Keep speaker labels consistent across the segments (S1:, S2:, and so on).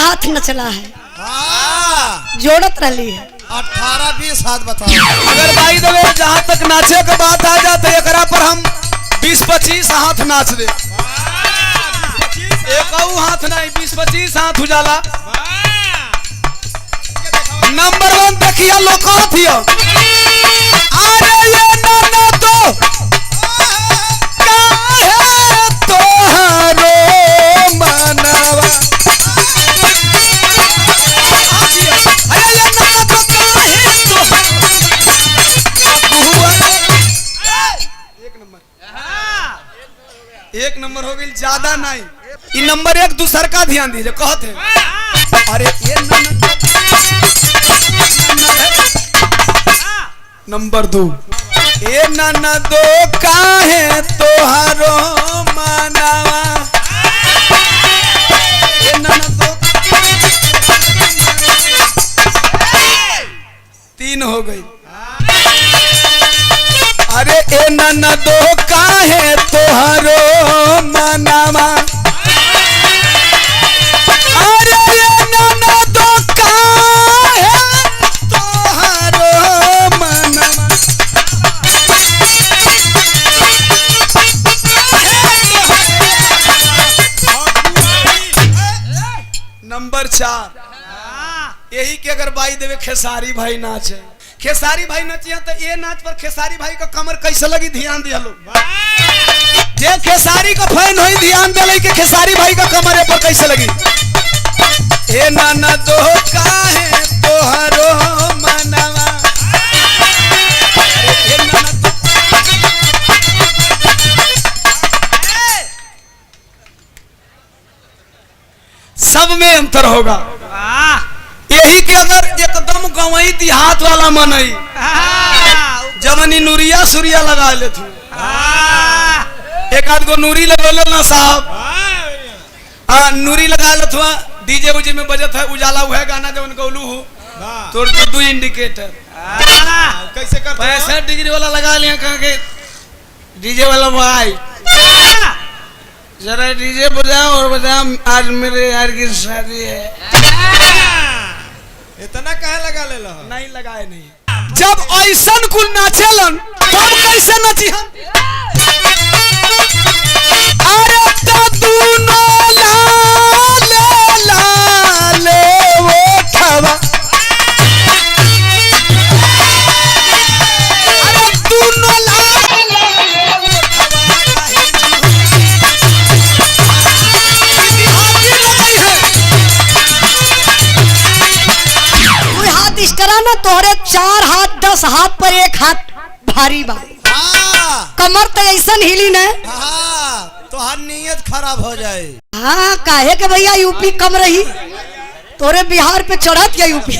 S1: हाथ नचला है,
S2: हाँ
S1: जोड़त रही है।
S2: 18-20 हाथ बताओ।
S3: अगर भाई देवे जहाँ तक नाचे के बात आ जाते एकरा पर हम 20-25 हाथ नाच दे। एक हाथ नहीं 20-25 हाथ उजाला। नंबर 1 देखिए लोकाथिया। अरे ये नाना तो काहे तोहरो मनवा। अरे ये नाना तो काहे एक नंबर हो गई, ज्यादा नहीं। ये नंबर 1 दूसर का ध्यान दीजिए। कहते हैं अरे ये नंबर 2 ए नाना दो काहे तोहरो मनवा। ए नाना दो 3 हो गई। अरे ए नाना दो काहे तोहरो मनवा। अरे ए नाना दो काहे तोहरो मनवा। नंबर 4 यही के अगर बाई देवे खेसारी भाई नाचे, खेसारी भाई नचिया तो ये नाच पर खेसारी भाई का कमर कैसे लगी ध्यान दिया लोग। जे खेसारी का फैन होई ध्यान दे कि खेसारी भाई का कमर पर कैसे लगी। ए नाना दो काहे तोहरो मनवा। ए नाना दो सब में अंतर होगा। यही के अगर एकदम गवई देहात वाला मनई जवनी नूरिया सूरिया लगा ले तू। एक आध गो नूरी लगा लो ना साहब। नूरी लगा लो थुआ डीजे उजे में बजत है उजाला हुआ है गाना जवन गौलू हो तो 2 इंडिकेटर
S2: कैसे करते
S3: 65 डिग्री वाला लगा लिया कह के डीजे वाला भाई जरा डीजे बजाओ और बजाओ आज मेरे यार की शादी है।
S2: इतना कहे लगा ले लो।
S3: नहीं लगाए नहीं। जब ऐसन कुल नाचेलन तब कैसे नची हम। अरे तो दूनो लाले वो खवा। अरे दूनो
S1: इस तरह ना तोहरे 4 हाथ 10 हाथ पर 1 हाथ भारी बा। कमर तो ऐसा हिली न
S2: तो हर नियत खराब हो जाए।
S1: हाँ काहे के भैया यूपी कम रही तोरे बिहार पे चढ़त या यूपी।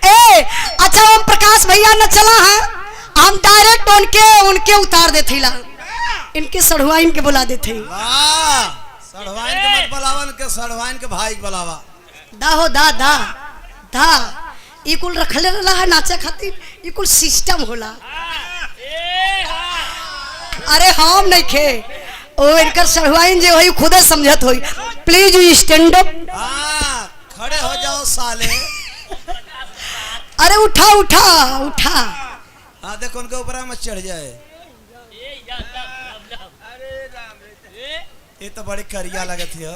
S1: ए अच्छा ओम प्रकाश भैया न चला है हम डायरेक्ट उनके उतार देते ला इनके सढ़वाइन के बुला देते।
S2: सढ़वाइन के मत बुलावन के सढ़वाइन के भाई बुलावा।
S1: दा हो दा दा दा ई कुल रखले रहा है नाचे खातिर ई कुल सिस्टम होला। अरे हम नहीं खे ओ इनकर सढ़वाइन जे होई खुदे समझत होई। Please you stand up.
S2: खड़े हो जाओ साले।
S1: अरे उठा उठा उठा।
S2: हाँ देखो उनके ऊपर मत चढ़ जाए। ये तो बड़ी करिया लगत है।